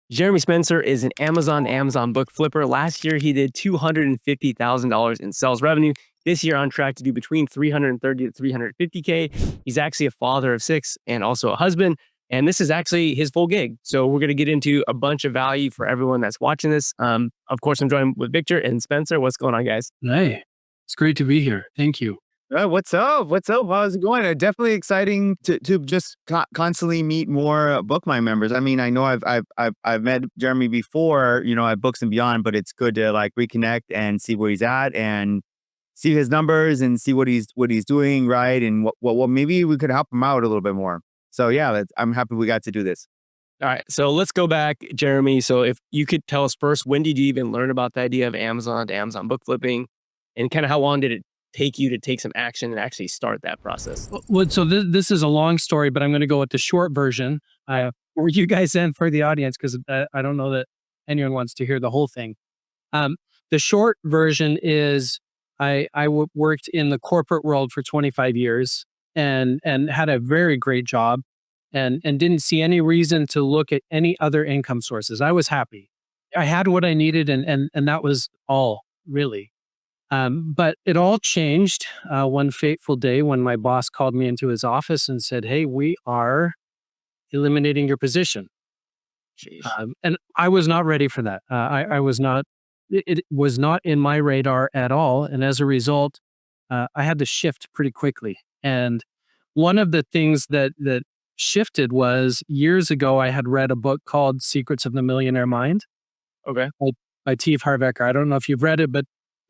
Jeremy Spencer is an Amazon book flipper. Last year, he did $250,000 in sales revenue. This year, on track to do between 330 to 350K. He's actually a father of 6 and also a husband. And this is actually his full gig. So we're going to get into a bunch of value for everyone that's watching this. Of course, I'm joined with Victor and Spencer. What's going on, guys? Hey, it's great to be here. Thank you. What's up? What's up? How's it going? Definitely exciting to just constantly meet more Bookmine members. I mean, I know I've met Jeremy before, at Books and Beyond, but it's good to like reconnect and see where he's at and see his numbers and see what he's doing right and what maybe we could help him out a little bit more. So yeah, I'm happy we got to do this. All right, so let's go back, Jeremy. So if you could tell us first, when did you even learn about the idea of Amazon to Amazon book flipping, and kind of how long did it take you to take some action and actually start that process? Well, so this is a long story, but I'm going to go with the short version for you guys and for the audience, because I don't know that anyone wants to hear the whole thing. The short version is I worked in the corporate world for 25 years and had a very great job and didn't see any reason to look at any other income sources. I was happy. I had what I needed and that was all, really. But it all changed one fateful day when my boss called me into his office and said, "Hey, we are eliminating your position." And I was not ready for that. I was not. It was not in my radar at all. And as a result, I had to shift pretty quickly. And one of the things that shifted was years ago, I had read a book called Secrets of the Millionaire Mind. Okay. By T. Harv Eker. I don't know if you've read it, but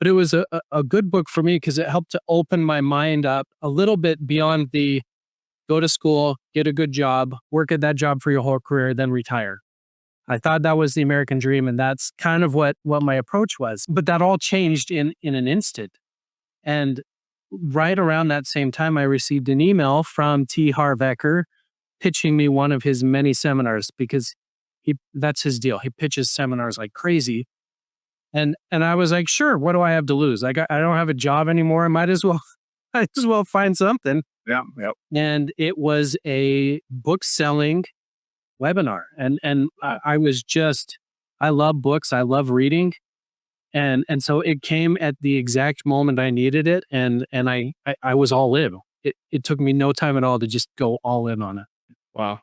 it was a good book for me because it helped to open my mind up a little bit beyond the go to school, get a good job, work at that job for your whole career, then retire. I thought that was the American dream, and that's kind of what my approach was. But that all changed in an instant. And right around that same time, I received an email from T. Harv Eker pitching me one of his many seminars because that's his deal. He pitches seminars like crazy. And I was like, sure, what do I have to lose? I don't have a job anymore. I might as well find something. Yeah. Yep. And it was a book selling webinar. And I love books. I love reading. And so it came at the exact moment I needed it. And I was all in. It took me no time at all to just go all in on it. Wow.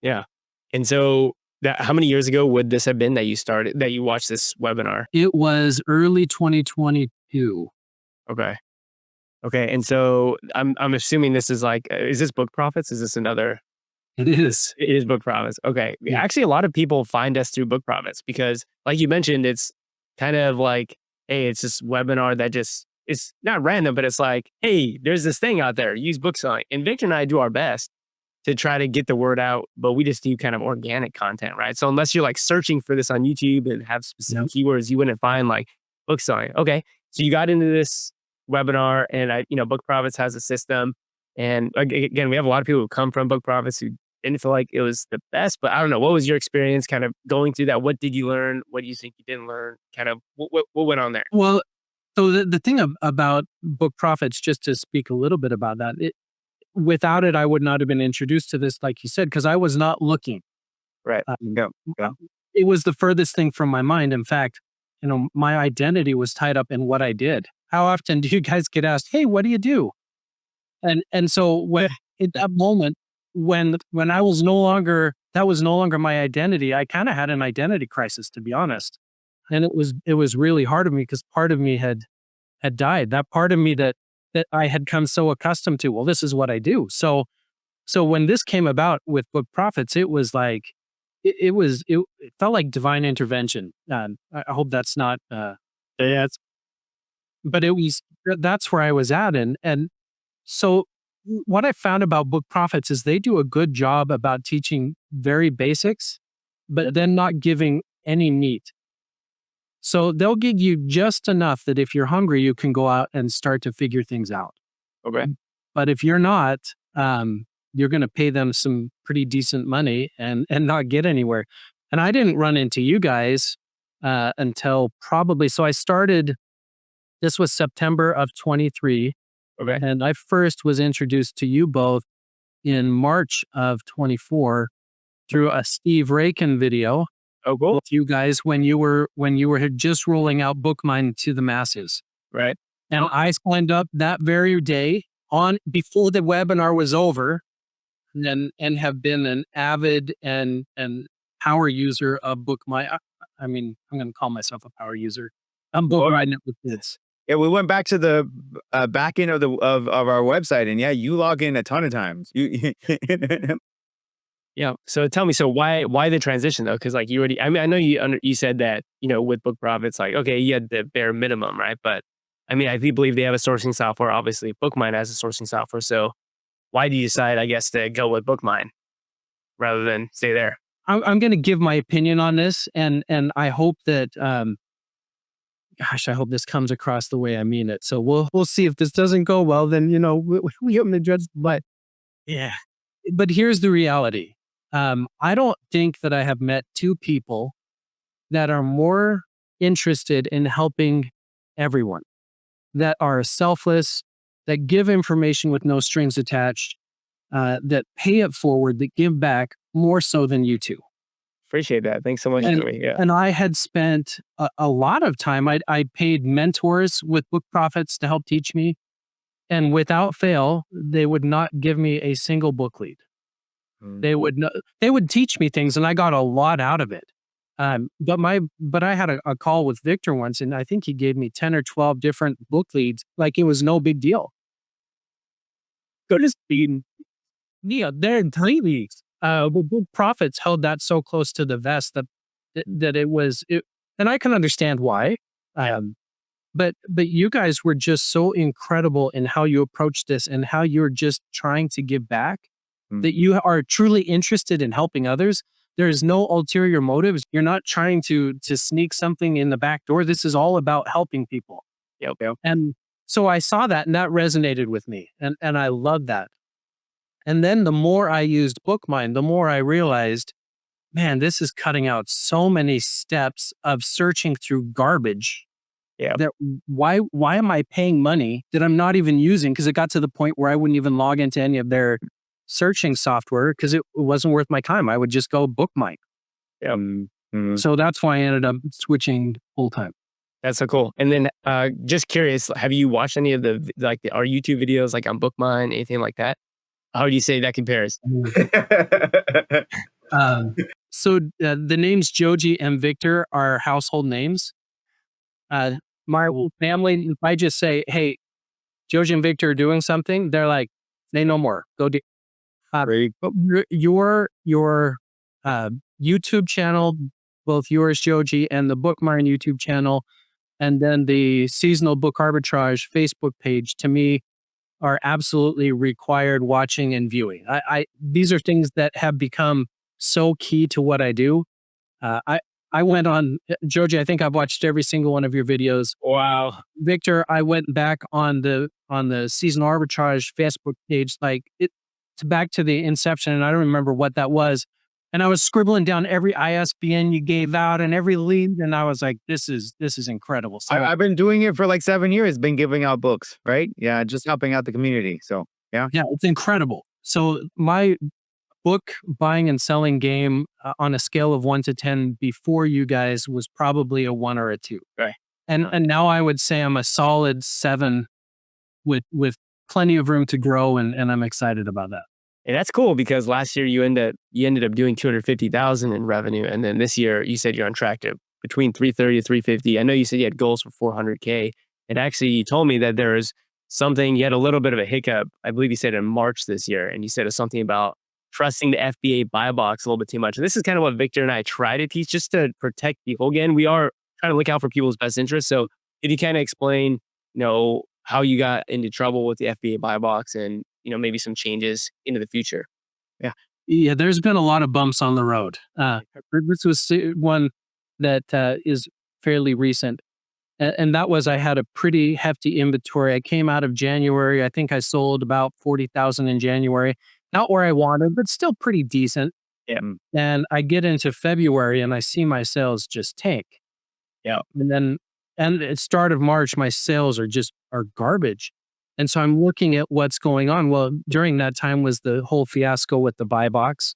Yeah. And so how many years ago would this have been that you watched this webinar? It was early 2022. Okay. And so I'm assuming this is like, is this Book Profits? Is this another? It is. It is Book Profits. Okay. Yeah. Actually, a lot of people find us through Book Profits because, like you mentioned, it's kind of like, hey, it's this webinar that it's not random, but it's like, hey, there's this thing out there. Use book selling. And Victor and I do our best to try to get the word out, but we just do kind of organic content, right? So unless you're like searching for this on YouTube and have specific keywords, you wouldn't find like book selling. Okay. So you got into this webinar and Book Profits has a system. And again, we have a lot of people who come from Book Profits who didn't feel like it was the best, but I don't know. What was your experience kind of going through that? What did you learn? What do you think you didn't learn? Kind of what went on there? Well, so the thing about Book Profits, just to speak a little bit about that, without it, I would not have been introduced to this, like you said, because I was not looking. Right. It was the furthest thing from my mind. In fact, my identity was tied up in what I did. How often do you guys get asked, "Hey, what do you do?" And so at that moment, when I was that was no longer my identity, I kind of had an identity crisis, to be honest. And it was really hard on me because part of me had died. That part of me that I had come so accustomed to, well, this is what I do. So when this came about with Book Profits, it was like, it felt like divine intervention. I hope that's not, but that's where I was at. And so what I found about Book Profits is they do a good job about teaching very basics, but then not giving any meat. So they'll give you just enough that if you're hungry, you can go out and start to figure things out. Okay. But if you're not, you're going to pay them some pretty decent money and not get anywhere. And I didn't run into you guys until probably, so I started, this was September of 23. Okay. And I first was introduced to you both in March of 24 through a Steve Rakin video. Oh, cool. with you guys when you were just rolling out Bookmine to the masses. Right. And I signed up that very day on before the webinar was over, and have been an avid and power user of Bookmine. I mean, I'm going to call myself a power user. I'm Bookmine with this. Yeah, we went back to the back end of our website, and yeah, you log in a ton of times. You Yeah. So tell me, so why the transition though? Because like you already, I mean, I know you said that with Book Profits, like okay, you had the bare minimum, right? But I mean, I do believe they have a sourcing software. Obviously, Bookmine has a sourcing software. So why do you decide, I guess, to go with Bookmine rather than stay there? I'm going to give my opinion on this, and I hope that, I hope this comes across the way I mean it. So we'll see if this doesn't go well. Then we haven't been judged, but Yeah. but here's the reality. I don't think that I have met two people that are more interested in helping everyone, that are selfless, that give information with no strings attached, that pay it forward, that give back more so than you two. Appreciate that. Thanks so much, And, Jeremy. Yeah. and I had spent a lot of time. I paid mentors with Book Profits to help teach me. And without fail, they would not give me a single book lead. They would teach me things, and I got a lot out of it. But I had a call with Victor once, and I think he gave me 10 or 12 different book leads, like it was no big deal. Could have been, they're in tiny. But Book Profits held that so close to the vest that it was, and I can understand why. But you guys were just so incredible in how you approached this and how you're just trying to give back, that you are truly interested in helping others. There is no ulterior motives. You're not trying to sneak something in the back door. This is all about helping people. Yep. And so I saw that, and that resonated with me, and I love that. And then the more I used Bookmine, the more I realized, man, this is cutting out so many steps of searching through garbage. Yeah. That why am I paying money that I'm not even using? Because it got to the point where I wouldn't even log into any of their searching software because it wasn't worth my time. I would just go Bookmine. Yeah. So that's why I ended up switching full time. That's so cool. And then just curious, have you watched any of our YouTube videos like on Bookmine, anything like that? How do you say that compares? So the names Joji and Victor are household names. My whole family, if I just say, hey, Joji and Victor are doing something, they're like, say no more. Go do. Your YouTube channel, both yours, Joji, and the Bookmine YouTube channel, and then the Seasonal Book Arbitrage Facebook page, to me, are absolutely required watching and viewing. These are things that have become so key to what I do. I went on, Joji, I think I've watched every single one of your videos. Wow. Victor, I went back on the Seasonal Arbitrage Facebook page, like it's back to the inception, and I don't remember what that was. And I was scribbling down every ISBN you gave out and every lead, and I was like, this is incredible. So I've been doing it for like 7 years, been giving out books, right? Yeah, just helping out the community. So yeah, it's incredible. So my book buying and selling game on a scale of 1 to 10 before you guys was probably a 1 or a 2. Right. And now I would say I'm a solid 7 with plenty of room to grow, and I'm excited about that. And that's cool because last year you ended up doing 250,000 in revenue, and then this year you said you're on track to between 330 to 350. I know you said you had goals for 400K, and actually you told me that there's something, you had a little bit of a hiccup. I believe you said in March this year, and you said it's something about trusting the FBA buy box a little bit too much. And this is kind of what Victor and I try to teach, just to protect people. Again, we are trying to look out for people's best interests. So could you kind of explain, how you got into trouble with the FBA buy box and, maybe some changes into the future? Yeah, there's been a lot of bumps on the road. This was one that is fairly recent. And that was, I had a pretty hefty inventory. I came out of January. I think I sold about 40,000 in January. Not where I wanted, but still pretty decent. Yeah. And I get into February and I see my sales just tank. Yeah. And at the start of March, my sales are garbage. And so I'm looking at what's going on. Well, during that time was the whole fiasco with the buy box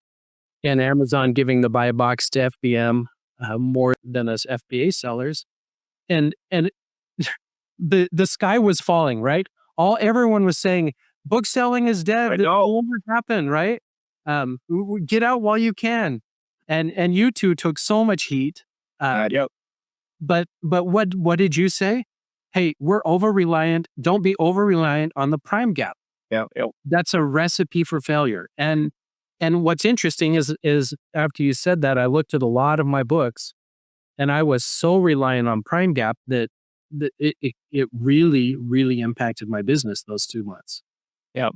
and Amazon giving the buy box to FBM. more than us FBA sellers. And the sky was falling, right? Everyone was saying bookselling is dead. I This know. will never happen, right? Get out while you can. And you two took so much heat. Yep. But what did you say? Hey, we're over reliant. Don't be over reliant on the prime gap. Yeah. That's a recipe for failure. And what's interesting is after you said that, I looked at a lot of my books, and I was so reliant on prime gap that it really, really impacted my business those 2 months. Yep.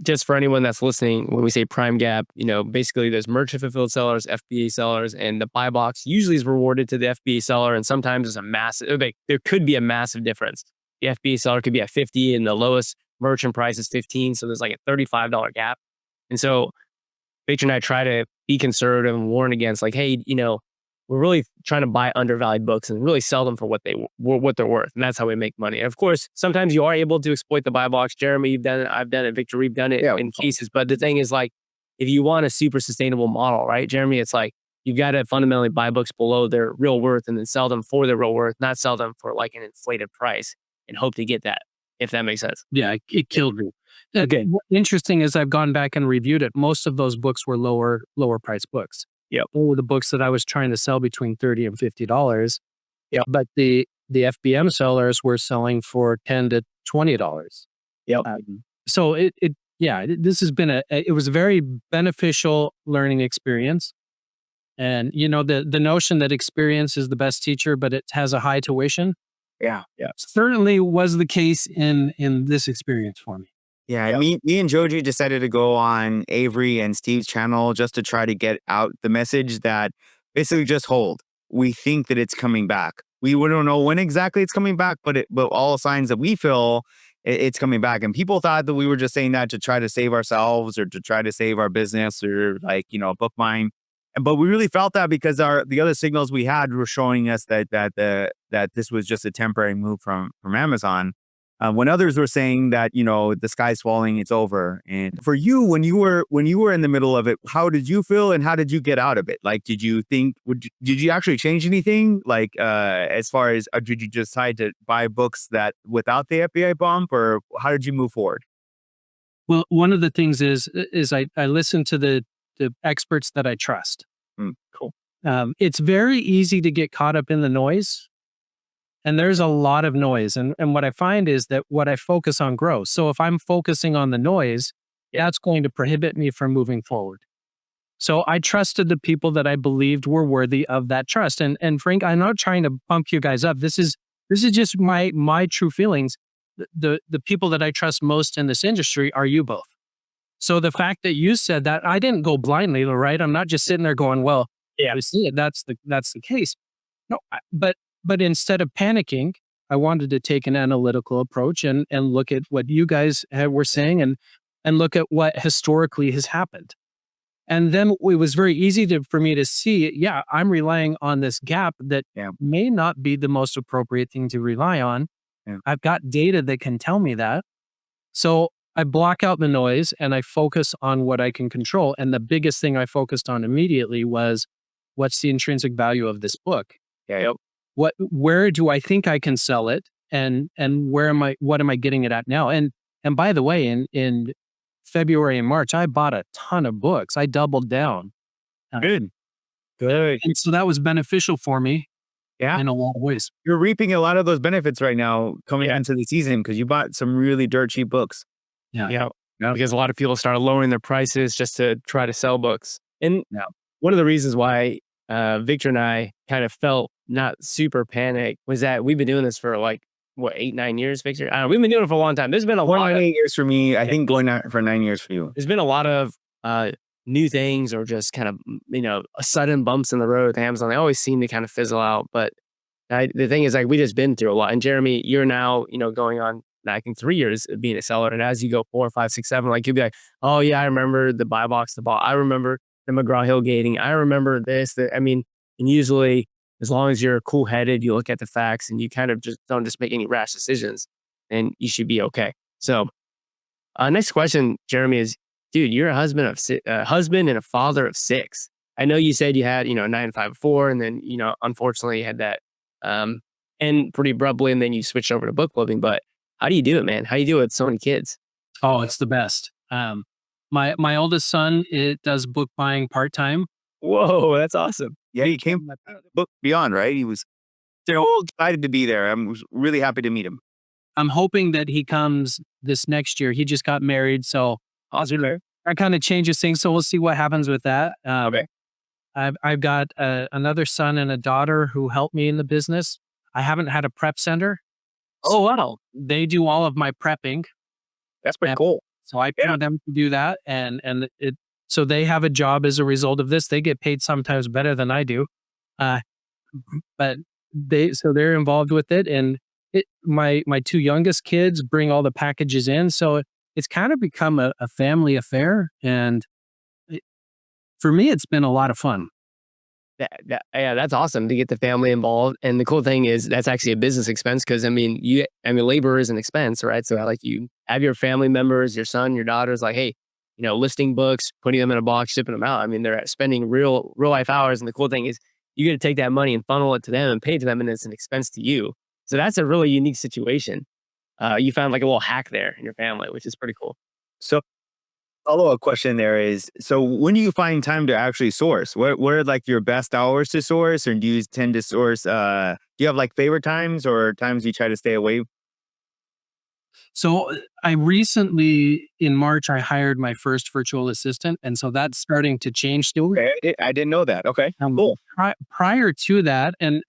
Just for anyone that's listening, when we say prime gap, basically there's merchant fulfilled sellers, FBA sellers, and the buy box usually is rewarded to the FBA seller. And sometimes there's a massive, there could be a massive difference. The FBA seller could be at 50 and the lowest merchant price is 15. So there's like a $35 gap. And so Victor and I try to be conservative and warn against like, hey, we're really trying to buy undervalued books and really sell them for what they're worth. And that's how we make money. And of course, sometimes you are able to exploit the buy box. Jeremy, you've done it. I've done it. Victor, we've done it in cases. But the thing is like, if you want a super sustainable model, right, Jeremy, it's like, you've got to fundamentally buy books below their real worth and then sell them for their real worth, not sell them for like an inflated price and hope to get that, if that makes sense. Yeah, it killed me. Okay. What's interesting is I've gone back and reviewed it. Most of those books were lower price books. Yep. All of the books that I was trying to sell between $30 and $50. Yep. But the FBM sellers were selling for $10 to $20. Yep. So this has been it was a very beneficial learning experience. And the notion that experience is the best teacher, but it has a high tuition. Yeah. Certainly was the case in this experience for me. Yeah, me and Joji decided to go on Avery and Steve's channel just to try to get out the message that basically just hold. We think that it's coming back. We don't know when exactly it's coming back, but all signs that we feel it's coming back. And people thought that we were just saying that to try to save ourselves or to try to save our business or like, Bookmine. But we really felt that because the other signals we had were showing us that this was just a temporary move from Amazon. When others were saying that, the sky's falling, it's over. And for you, when you were in the middle of it, how did you feel and how did you get out of it? Like, did you think, did you actually change anything? Like, as far as, did you decide to buy books that without the FBI bump, or how did you move forward? Well, one of the things is I listen to the experts that I trust. Cool. It's very easy to get caught up in the noise. And there's a lot of noise. And what I find is that what I focus on grows. So if I'm focusing on the noise, that's going to prohibit me from moving forward. So I trusted the people that I believed were worthy of that trust. And Frank, I'm not trying to bump you guys up. This is just my true feelings. The people that I trust most in this industry are you both. So the fact that you said that, I didn't go blindly, right? I'm not just sitting there going, well, yeah, I see it. That's the case. No, but instead of panicking, I wanted to take an analytical approach and look at what you guys were saying and look at what historically has happened. And then it was very easy for me to see, I'm relying on this gap that may not be the most appropriate thing to rely on. Yeah. I've got data that can tell me that. So I block out the noise and I focus on what I can control. And the biggest thing I focused on immediately was, what's the intrinsic value of this book? Where do I think I can sell it? And what am I getting it at now? And by the way, in February and March, I bought a ton of books. I doubled down. Good. And so that was beneficial for me. Yeah. In a lot of ways. You're reaping a lot of those benefits right now coming into the season because you bought some really dirt cheap books. Yeah. Because a lot of people started lowering their prices just to try to sell books. And one of the reasons why Victor and I kind of felt not super panicked was that we've been doing this for like, 8-9 years, Victor? I don't know. We've been doing it for a long time. There's been a lot of 8 years for me. I think going on for 9 years for you. There's been a lot of new things or just kind of, sudden bumps in the road with Amazon. They always seem to kind of fizzle out. But the thing is, like, we just been through a lot. And Jeremy, you're now, going on, I think 3 years of being a seller. And as you go 4, 5, 6, 7, like you'll be like, oh yeah, I remember the buy box, I remember the McGraw-Hill gating. I remember this, and usually as long as you're cool headed, you look at the facts and you kind of just don't make any rash decisions and you should be okay. So next question, Jeremy, is, dude, you're a husband and a father of 6. I know you said you had, 9 to 5 before, and then, unfortunately you had that end pretty abruptly, and then you switched over to book clubbing. But how do you do it, man? How do you do it with so many kids? Oh, it's the best. My oldest son, it does book buying part-time. Whoa, that's awesome. Yeah, he came Book Beyond, right? They're all excited to be there. I'm really happy to meet him. I'm hoping that he comes this next year. He just got married, so Awesome. that kind of changes things. So we'll see what happens with that. Okay. I've got another son and a daughter who help me in the business. I haven't had a prep center. Oh, wow. They do all of my prepping. That's pretty Yeah. cool. So I pay them to do that, and so they have a job as a result of this. They get paid sometimes better than I do, uh, but they're involved with it. And my two youngest kids bring all the packages in, so it's kind of become a family affair. And for me, it's been a lot of fun. Yeah, that's awesome to get the family involved. And the cool thing is that's actually a business expense because labor is an expense, right? So like you have your family members, your son, your daughters, like, hey, listing books, putting them in a box, shipping them out. I mean, they're spending real life hours. And the cool thing is you get to take that money and funnel it to them and pay to them, and it's an expense to you. So that's a really unique situation. You found like a little hack there in your family, which is pretty cool. So follow-up question there is, so when do you find time to actually source? What are like your best hours to source? Or do you tend to source, do you have like favorite times or times you try to stay away? So I recently, in March, I hired my first virtual assistant, and so that's starting to change still. Okay, I didn't know that. Okay, cool. Prior to that, and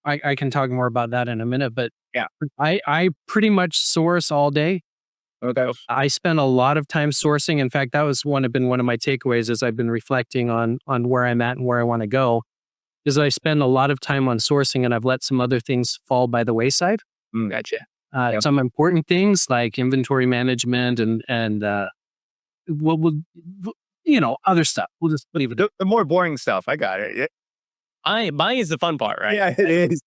I can talk more about that in a minute, but Yeah. I pretty much source all day. Okay. I spend a lot of time sourcing. In fact, that was one of my takeaways as I've been reflecting on where I'm at and where I want to go, is I spend a lot of time on sourcing, and I've let some other things fall by the wayside. Gotcha. Yep. Some important things like inventory management and what would other stuff. We'll just leave it. The more boring stuff. I got it. Buying is the fun part, right? Yeah, it is.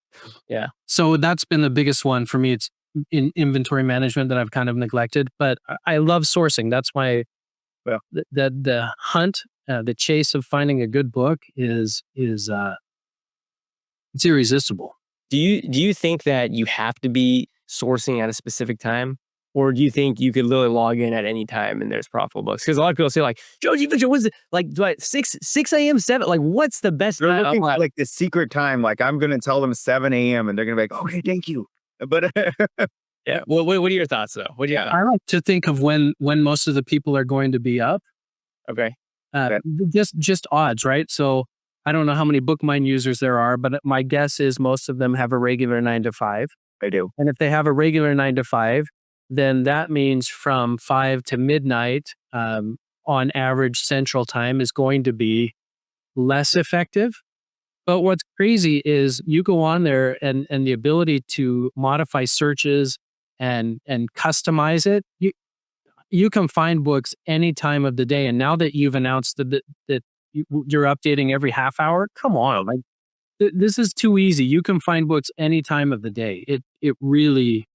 Yeah. So that's been the biggest one for me. It's in inventory management that I've kind of neglected, but I love sourcing. That's why the hunt, the chase of finding a good book is it's irresistible. Do you think that you have to be sourcing at a specific time? Or do you think you could literally log in at any time and there's profitable books? Because a lot of people say like, Joji, what's it like? What 6 a.m., 7? Like, what's the best They're time? looking for like the secret time. Like I'm gonna tell them 7 a.m. and they're gonna be like, okay, thank you. But Yeah. What are your thoughts though? What do you got? I like to think of when most of the people are going to be up. Okay. Just odds, right? So I don't know how many Bookmine users there are, but my guess is most of them have a regular 9 to 5. I do. And if they have a regular 9 to 5, then that means from 5 to midnight, on average Central Time is going to be less effective. But what's crazy is you go on there and the ability to modify searches and customize it. You can find books any time of the day. And now that you've announced that you're updating every half hour, come on, like this is too easy. You can find books any time of the day. It really,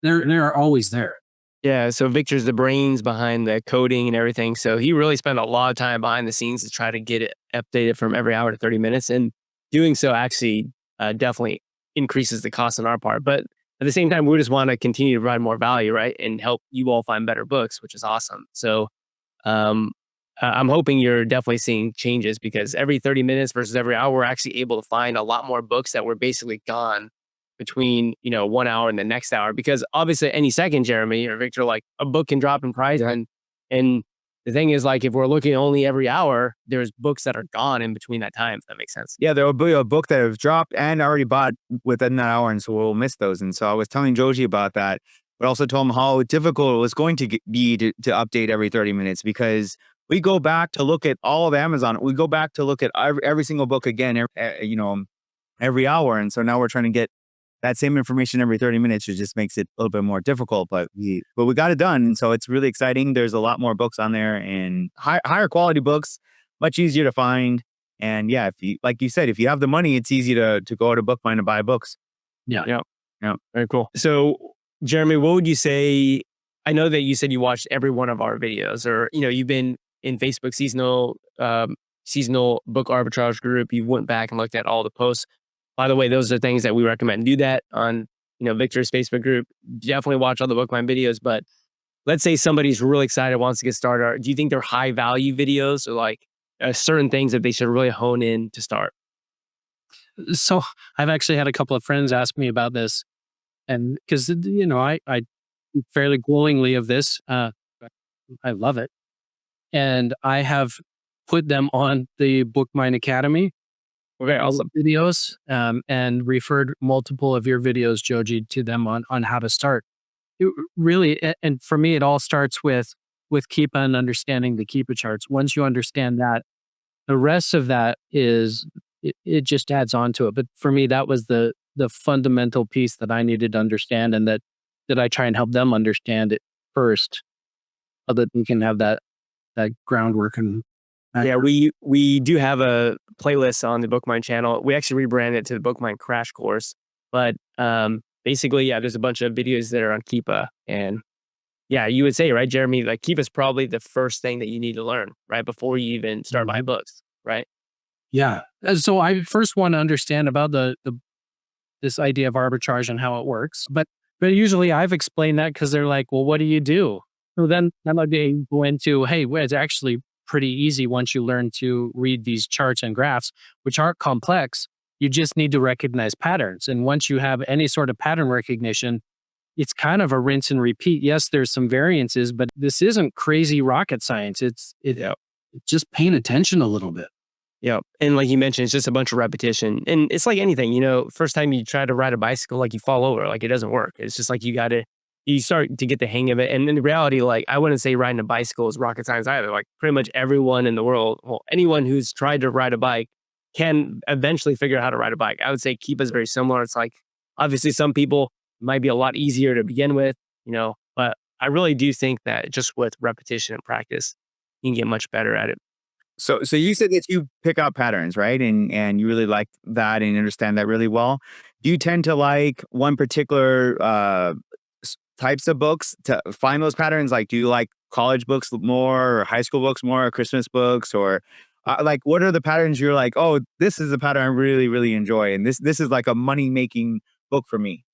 they're always there. Yeah. So Victor's the brains behind the coding and everything. So he really spent a lot of time behind the scenes to try to get it updated from every hour to 30 minutes. And doing so actually definitely increases the cost on our part. But at the same time, we just want to continue to provide more value, right? And help you all find better books, which is awesome. So I'm hoping you're definitely seeing changes because every 30 minutes versus every hour, we're actually able to find a lot more books that were basically gone between, 1 hour and the next hour. Because obviously any second, Jeremy or Victor, like a book can drop in price. And the thing is, like, if we're looking only every hour, there's books that are gone in between that time, if that makes sense. Yeah, there will be a book that has dropped and already bought within that hour, and so we'll miss those. And so I was telling Joji about that, but also told him how difficult it was going to be to update every 30 minutes because we go back to look at all of Amazon. We go back to look at every single book again, every hour. And so now we're trying to get that same information every 30 minutes. It just makes it a little bit more difficult, but we got it done. And so it's really exciting. There's a lot more books on there and higher quality books, much easier to find. And yeah, like you said, if you have the money, it's easy to go to Bookmine and buy books. Yeah. Very cool. So Jeremy, what would you say? I know that you said you watched every one of our videos or, you've been in Facebook seasonal seasonal book arbitrage group, you went back and looked at all the posts. By the way, those are things that we recommend. Do that on, Victor's Facebook group. Definitely watch all the Bookmine videos. But let's say somebody's really excited, wants to get started. Do you think they're high value videos or like certain things that they should really hone in to start? So I've actually had a couple of friends ask me about this, and because I speak fairly glowingly of this. I love it, and I have put them on the Bookmine Academy. Okay, awesome. Videos, and referred multiple of your videos, Joji, to them on how to start. Really, and for me, it all starts with keepa and understanding the keepa charts. Once you understand that, the rest of that is it just adds on to it. But for me, that was the fundamental piece that I needed to understand, and that I try and help them understand it first, so that we can have that groundwork. And yeah, we do have a playlist on the Bookmine channel. We actually rebranded it to the Bookmine Crash Course. But basically, yeah, there's a bunch of videos that are on keepa. And yeah, you would say, right, Jeremy, like keepa is probably the first thing that you need to learn, right, before you even start buying books, right? Yeah. So I first want to understand about this idea of arbitrage and how it works. But usually I've explained that because they're like, well, what do you do? So then they go into, hey, well, it's actually pretty easy once you learn to read these charts and graphs, which aren't complex. You just need to recognize patterns. And once you have any sort of pattern recognition, it's kind of a rinse and repeat. Yes, there's some variances, but this isn't crazy rocket science. It's just paying attention a little bit. Yeah. And like you mentioned, it's just a bunch of repetition. And it's like anything, first time you try to ride a bicycle, like you fall over, like it doesn't work. It's just like you start to get the hang of it. And in reality, like I wouldn't say riding a bicycle is rocket science either. Like pretty much everyone in the world, well, anyone who's tried to ride a bike can eventually figure out how to ride a bike. I would say keepa is very similar. It's like, obviously some people might be a lot easier to begin with, but I really do think that just with repetition and practice, you can get much better at it. So you said that you pick out patterns, right? And you really like that and understand that really well. Do you tend to like one particular types of books to find those patterns? Like, do you like college books more, or high school books more, or Christmas books, or like what are the patterns you're like, oh, this is a pattern I really, really enjoy, and this is like a money making book for me?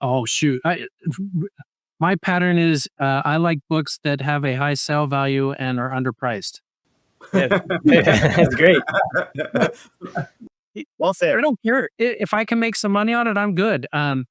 Oh, shoot. My pattern is I like books that have a high sale value and are underpriced. That's great. Well said. I don't care. If I can make some money on it, I'm good. But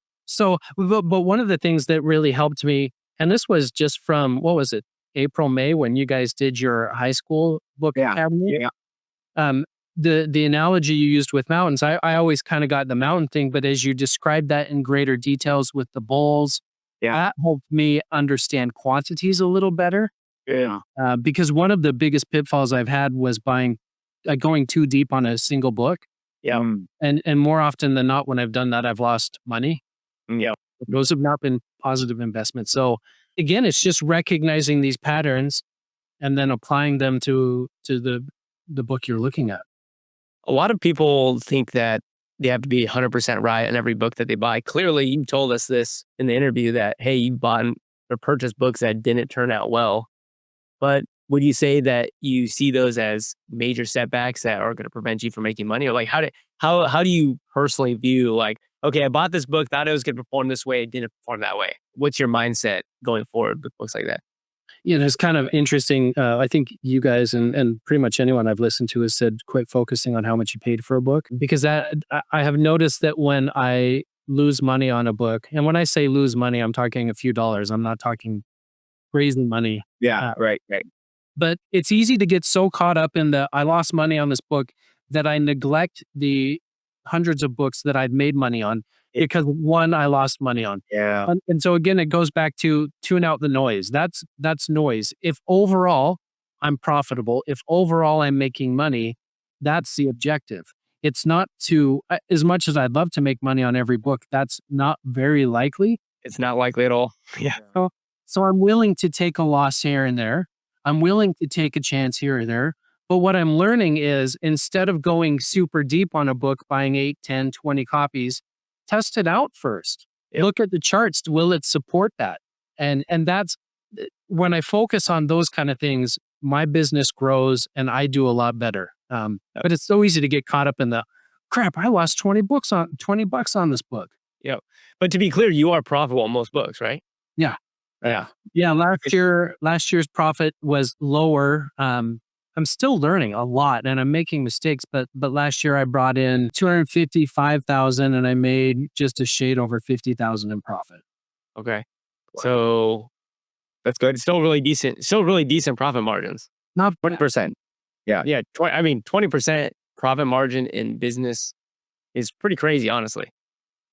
one of the things that really helped me, and this was just from, what was it, April, May, when you guys did your high school book academy? Yeah. The analogy you used with mountains, I always kind of got the mountain thing, but as you described that in greater details with the bowls, that helped me understand quantities a little better. Yeah. Because one of the biggest pitfalls I've had was going too deep on a single book. Yeah. And more often than not, when I've done that, I've lost money. Yeah. Those have not been positive investments. So again, it's just recognizing these patterns and then applying them to the book you're looking at. A lot of people think that they have to be 100% right in every book that they buy. Clearly, you told us this in the interview that, hey, you bought or purchased books that didn't turn out well. But would you say that you see those as major setbacks that are going to prevent you from making money? Or like, how do you personally view, like, okay, I bought this book, thought it was going to perform this way, it didn't perform that way. What's your mindset going forward with books like that? Yeah, it's kind of interesting. I think you guys and pretty much anyone I've listened to has said quit focusing on how much you paid for a book, because that I have noticed that when I lose money on a book, and when I say lose money, I'm talking a few dollars. I'm not talking crazy money. Yeah, right. But it's easy to get so caught up in the I lost money on this book that I neglect the hundreds of books that I'd made money on because one I lost money on. Yeah. And so again, it goes back to tune out the noise. That's noise. If overall I'm profitable, if overall I'm making money, that's the objective. It's not to, as much as I'd love to make money on every book, that's not very likely. It's not likely at all. Yeah. So I'm willing to take a loss here and there. I'm willing to take a chance here or there. But what I'm learning is instead of going super deep on a book, buying 8, 10, 20 copies, test it out first. Yep. Look at the charts. Will it support that? And that's when I focus on those kind of things, my business grows and I do a lot better. But it's so easy to get caught up in the crap. I lost $20 on this book. Yeah. But to be clear, you are profitable on most books, right? Yeah. Yeah. Yeah. Last year's profit was lower. I'm still learning a lot and I'm making mistakes, but last year I brought in 255,000 and I made just a shade over 50,000 in profit. Okay. So That's good. still really decent profit margins. Not 20%. Yeah. Yeah. 20% profit margin in business is pretty crazy, honestly.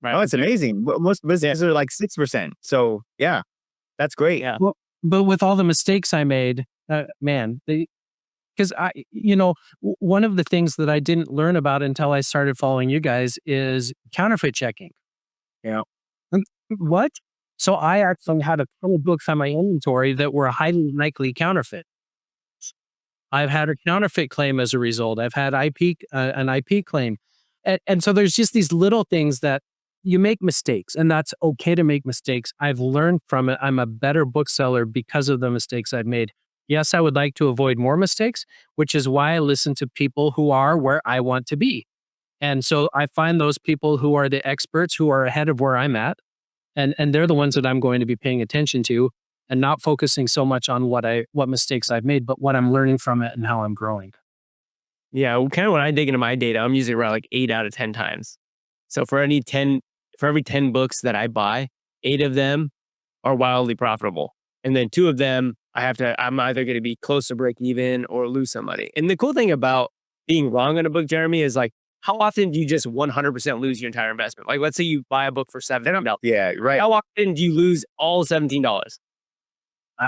Right. Oh, it's amazing. Most businesses are like 6%. So yeah, that's great. Yeah. But with all the mistakes I made, man, because one of the things that I didn't learn about until I started following you guys is counterfeit checking. Yeah. What? So I actually had a ton of books on my inventory that were highly likely counterfeit. I've had a counterfeit claim as a result. I've had an IP claim. And so there's just these little things that you make mistakes, and that's okay to make mistakes. I've learned from it. I'm a better bookseller because of the mistakes I've made. Yes, I would like to avoid more mistakes, which is why I listen to people who are where I want to be. And so I find those people who are the experts who are ahead of where I'm at. And they're the ones that I'm going to be paying attention to and not focusing so much on what mistakes I've made, but what I'm learning from it and how I'm growing. Yeah. Well, kind of when I dig into my data, I'm usually around like 8 out of 10 times. So for every 10 books that I buy, 8 of them are wildly profitable. And then 2 of them, I'm either going to be close to break even or lose some money. And the cool thing about being wrong on a book, Jeremy, is like, how often do you just 100% lose your entire investment? Like, let's say you buy a book for $17. Yeah, right. How often do you lose all $17?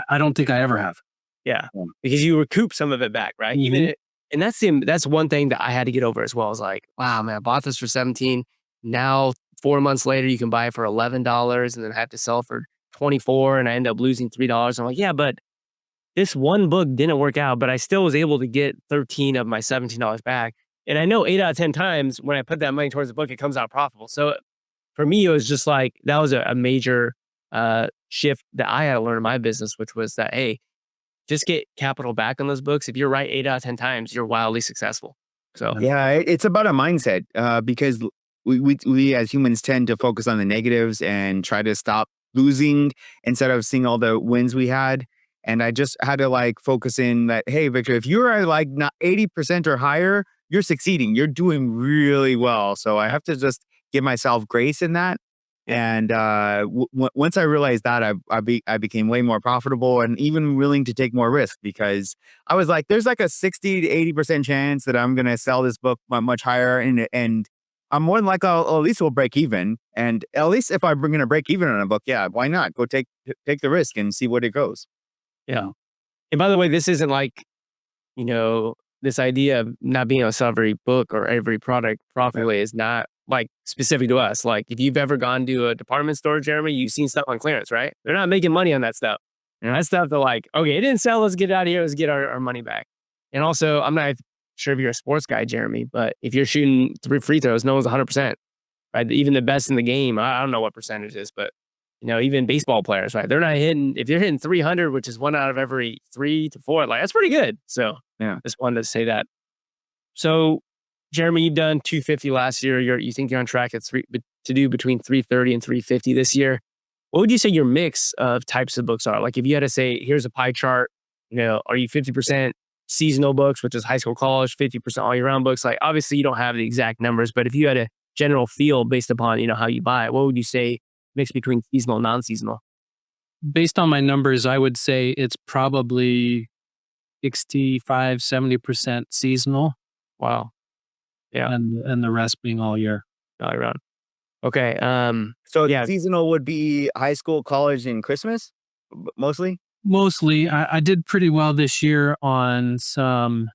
I don't think I ever have. Yeah, because you recoup some of it back, right? Mhm. And that's one thing that I had to get over as well. Is like, wow, man, I bought this for 17. Now 4 months later, you can buy it for $11, and then I have to sell for 24, and I end up losing $3. I'm like, yeah, but this one book didn't work out, but I still was able to get 13 of my $17 back. And I know 8 out of 10 times when I put that money towards the book, it comes out profitable. So for me, it was just like, that was a major shift that I had to learn in my business, which was that, hey, just get capital back on those books. If you're right 8 out of 10 times, you're wildly successful. So yeah, it's about a mindset because we as humans tend to focus on the negatives and try to stop losing instead of seeing all the wins we had. And I just had to like focus in that, hey, Victor, if you're like not 80% or higher, you're succeeding. You're doing really well. So I have to just give myself grace in that. And once I realized that, I became way more profitable and even willing to take more risk because I was like, there's like a 60 to 80% chance that I'm going to sell this book much higher. And I'm more than like, at least we'll break even. And at least if I'm going to break even on a book, yeah, why not? Go take the risk and see what it goes. yeah. And by the way, this isn't like, this idea of not being able to sell every book or every product profitably is not like specific to us. Like if you've ever gone to a department store, Jeremy, you've seen stuff on clearance, right? They're not making money on that stuff. And that stuff, they're like, okay, it didn't sell. Let's get it out of here. Let's get our money back. And also, I'm not sure if you're a sports guy, Jeremy, but if you're shooting 3 free throws, no one's 100%, right? Even the best in the game, I don't know what percentage is, but even baseball players, right? They're not hitting, if they're hitting 300, which is 1 out of every 3 to 4, like that's pretty good. So yeah, just wanted to say that. So Jeremy, you've done 250 last year. You think you're on track to do between 330 and 350 this year. What would you say your mix of types of books are? Like if you had to say, here's a pie chart, are you 50% seasonal books, which is high school, college, 50% all year round books? Like obviously you don't have the exact numbers, but if you had a general feel based upon, how you buy it, what would you say mix between seasonal and non-seasonal? Based on my numbers, I would say it's probably 65-70% seasonal. Wow. Yeah. And the rest being all year. All year round. Okay. So yeah. Seasonal would be high school, college, and Christmas, mostly? Mostly. I did pretty well this year on some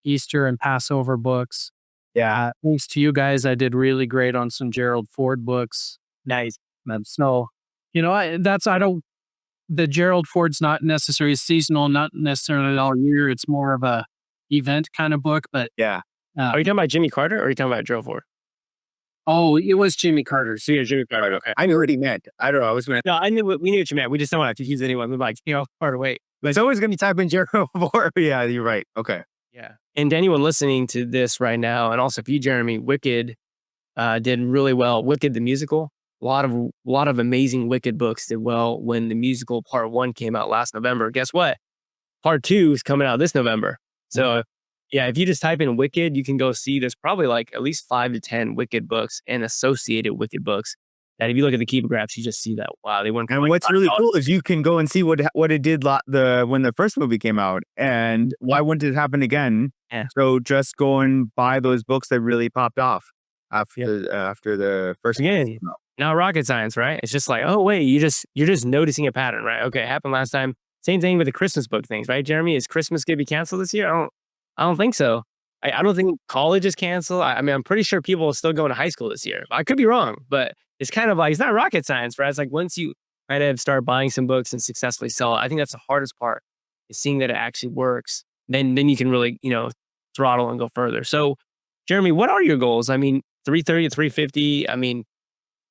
Easter and Passover books. Yeah. Thanks to you guys, I did really great on some Gerald Ford books. Nice. So, the Gerald Ford's not necessarily seasonal, not necessarily all year. It's more of a event kind of book, but yeah. Are you talking about Jimmy Carter or are you talking about Gerald Ford? Oh, it was Jimmy Carter. So yeah, Jimmy Carter. Okay. I knew what he meant. I don't know. I was going to. No, we knew what you meant. We just don't want to confuse anyone. We're like, Carter, wait. But it's always going to be type in Jeremy before. Yeah, you're right. Okay. Yeah. And to anyone listening to this right now, and also for you, Jeremy, Wicked did really well. Wicked the musical, a lot of amazing Wicked books did well when the musical part 1 came out last November. Guess what? Part 2 is coming out this November. So yeah, if you just type in Wicked, you can go see there's probably like at least 5 to 10 Wicked books and associated Wicked books. That if you look at the keepa graphs, you just see that wow, they went. And what's really cool is you can go and see what it did when the first movie came out, and why wouldn't it happen again? Yeah. So just go and buy those books that really popped off after the first Again, movie came out. not rocket science, right? It's just like, oh wait, you're just noticing a pattern, right? Okay, it happened last time. Same thing with the Christmas book things, right? Jeremy, is Christmas gonna be canceled this year? I don't think so. I don't think college is canceled. I mean, I'm pretty sure people are still going to high school this year. I could be wrong, but it's kind of like it's not rocket science, right? It's like once you kind of start buying some books and successfully sell it, I think that's the hardest part is seeing that it actually works. Then you can really throttle and go further. So, Jeremy, what are your goals? I mean, 330 to 350. I mean,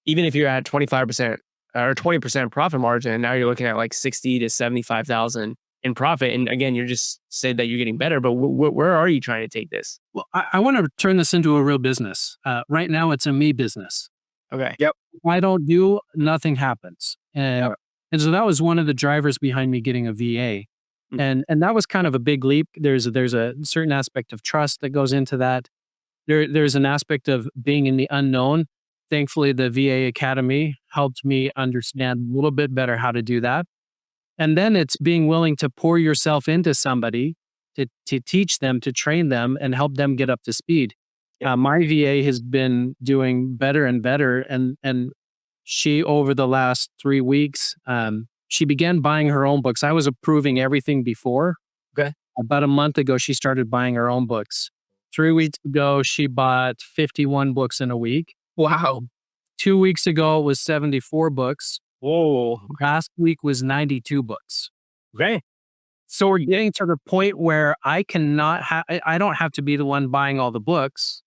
even if you're at 25% or 20% profit margin, now you're looking at like 60 to 75,000 in profit. And again, you're just said that you're getting better, but where are you trying to take this? Well, I want to turn this into a real business. Right now, it's a me business. Okay. Yep. If I don't do, nothing happens. And so that was one of the drivers behind me getting a VA. And that was kind of a big leap. There's a certain aspect of trust that goes into that. There's an aspect of being in the unknown. Thankfully, the VA Academy helped me understand a little bit better how to do that. And then it's being willing to pour yourself into somebody to teach them, to train them, and help them get up to speed. My VA has been doing better and better, and she, over the last 3 weeks, she began buying her own books. I was approving everything before. Okay. About a month ago, she started buying her own books. 3 weeks ago, she bought 51 books in a week. Wow. 2 weeks ago, it was 74 books. Whoa. Last week was 92 books. Okay. So we're getting to the point where I don't have to be the one buying all the books.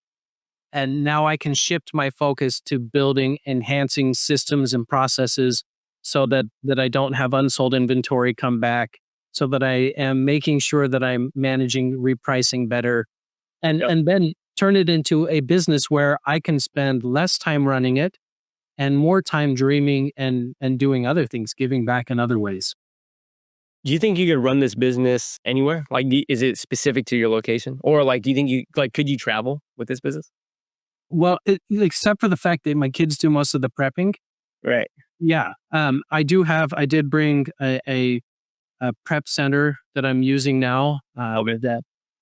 And now I can shift my focus to building, enhancing systems and processes so that I don't have unsold inventory come back, so that I am making sure that I'm managing repricing better, and then turn it into a business where I can spend less time running it and more time dreaming and doing other things, giving back in other ways. Do you think you could run this business anywhere? Like, is it specific to your location? Or like, do you think could you travel with this business? Well, except for the fact that my kids do most of the prepping. Right. Yeah. I did bring a prep center that I'm using now that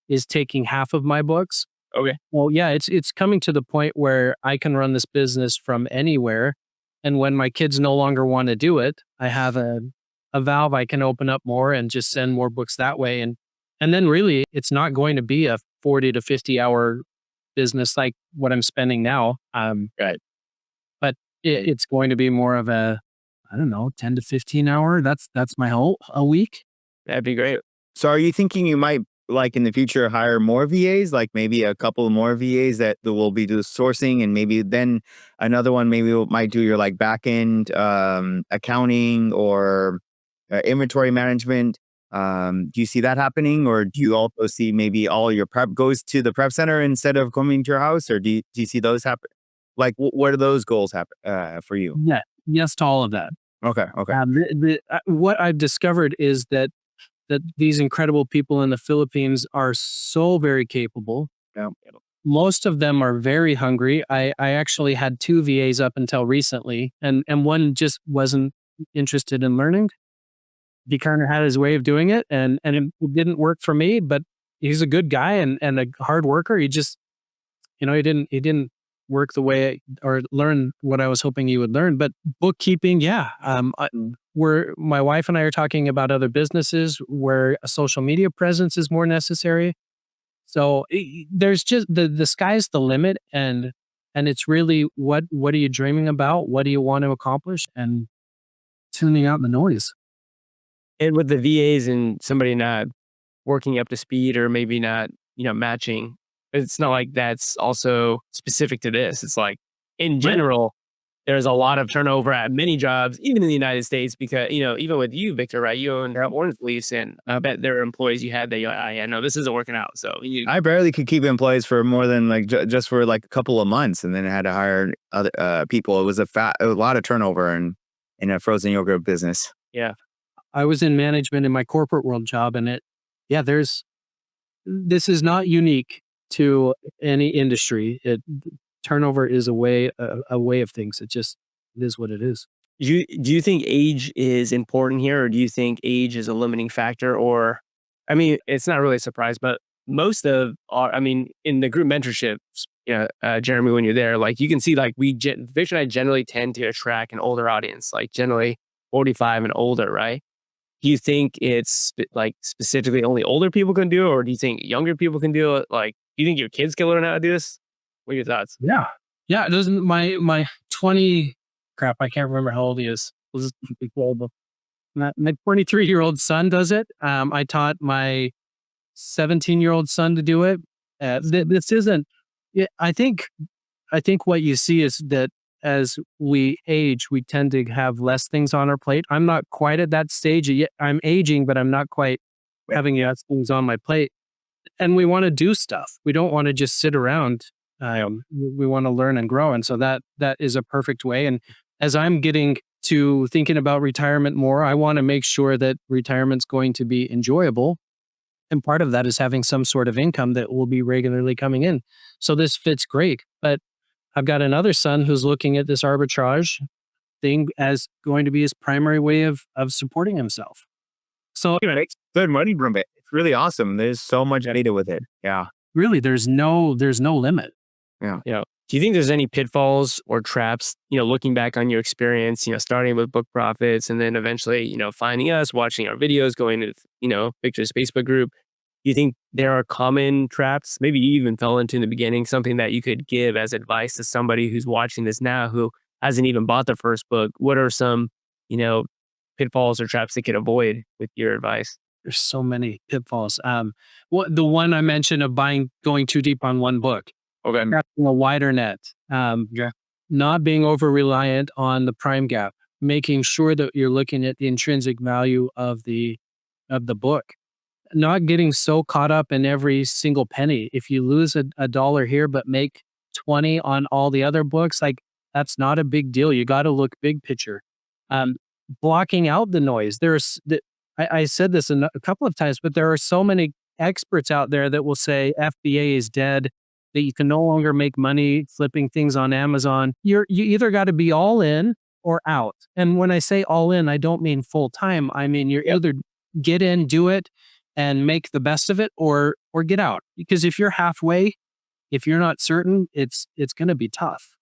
is taking half of my books. Okay. Well, yeah, it's coming to the point where I can run this business from anywhere. And when my kids no longer want to do it, I have a valve I can open up more and just send more books that way. And then really it's not going to be a 40 to 50 hour business like what I'm spending now. Right. But it's going to be more of a, I don't know, 10 to 15 hour. That's my whole a week. That'd be great. So are you thinking you might, like in the future, hire more VAs, like maybe a couple more VAs that will be do sourcing, and maybe then another one might do your like back end accounting or inventory management? Do you see that happening, or do you also see maybe all your prep goes to the prep center instead of coming to your house, or do you see those happen? Like, what are those goals happen for you? Yeah, yes to all of that. Okay. What I've discovered is that these incredible people in the Philippines are so very capable. Yeah. Most of them are very hungry. I actually had 2 VAs up until recently, and one just wasn't interested in learning. He kind of had his way of doing it, and it didn't work for me, but he's a good guy and a hard worker. He just, he didn't work the way or learn what I was hoping he would learn. But bookkeeping, yeah. My wife and I are talking about other businesses where a social media presence is more necessary. So there's just the sky's the limit, and it's really what are you dreaming about? What do you want to accomplish? And tuning out the noise. And with the VAs and somebody not working up to speed or maybe not, matching, it's not like that's also specific to this. It's like in general, there's a lot of turnover at many jobs, even in the United States, because, even with you, Victor, right? You own Orange Leafs, and I bet there are employees you had that you're like, "Ah, yeah, no, this isn't working out." So I barely could keep employees for more than like just for like a couple of months, and then I had to hire other people. It was a lot of turnover in a frozen yogurt business. yeah. I was in management in my corporate world job, and this is not unique to any industry. Turnover is a way of things. It is what it is. Do you think age is important here, or do you think age is a limiting factor? Or, I mean, it's not really a surprise, but most of our, I mean, in the group mentorships, Jeremy, when you're there, like you can see, like Victor and I generally tend to attract an older audience, like generally 45 and older, right? Do you think it's like specifically only older people can do it, or do you think younger people can do it? Like, do you think your kids can learn how to do this? What are your thoughts? Yeah. Yeah. It doesn't my 20 crap, I can't remember how old he is. We'll just keep it global. My 23-year-old son does it. I taught my 17-year-old son to do it. This isn't. Yeah, I think what you see is that as we age, we tend to have less things on our plate. I'm not quite at that stage yet. I'm aging, but I'm not quite having less things on my plate. And we want to do stuff. We don't want to just sit around. We want to learn and grow. And so that is a perfect way. And as I'm getting to thinking about retirement more, I want to make sure that retirement's going to be enjoyable. And part of that is having some sort of income that will be regularly coming in. So this fits great. But I've got another son who's looking at this arbitrage thing as going to be his primary way of supporting himself. So It makes good money from it. It's really awesome. There's so much data with it. Yeah. really, there's no limit. Do you think there's any pitfalls or traps, looking back on your experience, starting with Book Profits and then eventually, finding us, watching our videos, going to, Victor's Facebook group? Do you think there are common traps? Maybe you even fell into in the beginning, something that you could give as advice to somebody who's watching this now who hasn't even bought their first book. What are some, pitfalls or traps they could avoid with your advice? There's so many pitfalls. The one I mentioned of going too deep on one book, Okay. casting a wider net, Yeah. not being over reliant on the prime gap, making sure that you're looking at the intrinsic value of the book, not getting so caught up in every single penny. If you lose a dollar here but make 20 on all the other books, like that's not a big deal. You got to look big picture. Blocking out the noise. I said this a couple of times, but there are so many experts out there that will say FBA is dead, that you can no longer make money flipping things on Amazon. You either got to be all in or out. And when I say all in, I don't mean full time. I mean you're either get in, do it, and make the best of it, or get out. Because if you're halfway, if you're not certain, it's going to be tough.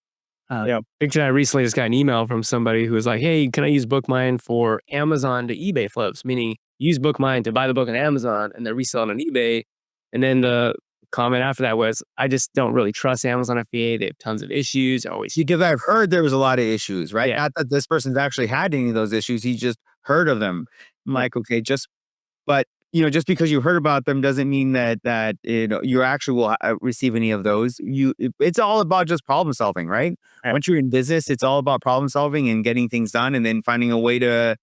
Victor and I recently just got an email from somebody who was like, "Hey, can I use Bookmine for Amazon to eBay flips?" Meaning use Bookmine to buy the book on Amazon and then resell it on eBay. And then the comment after that was, "I just don't really trust Amazon FBA. They have tons of issues. Because I've heard there was a lot of issues, right? Yeah. Not that this person's actually had any of those issues. He just heard of them. I'm like, okay, but just because you heard about them doesn't mean that you actually will receive any of those. It's all about just problem solving, right? Right. Once you're in business, it's all about problem solving and getting things done, and then finding a way to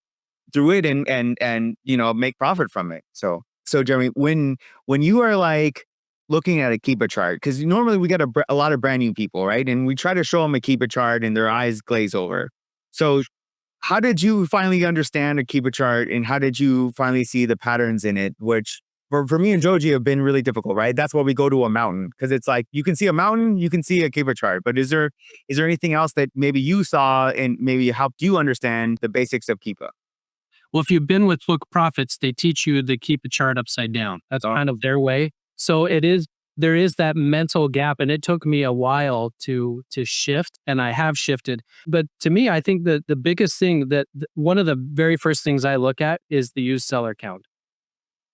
through it and make profit from it. So Jeremy, when you are like looking at a keepa chart, because normally we get a lot of brand new people, right? And we try to show them a keepa chart and their eyes glaze over. So how did you finally understand a keepa chart, and how did you finally see the patterns in it, which for me and Joji have been really difficult, right? That's why we go to a mountain, because it's like you can see a mountain, you can see a keepa chart, but is there anything else that maybe you saw and maybe helped you understand the basics of keepa? Well, if you've been with Book Profits, they teach you to keep a chart upside down. That's kind of their way. So there is that mental gap, and it took me a while to shift, and I have shifted. But to me, I think that the biggest thing one of the very first things I look at is the used seller count.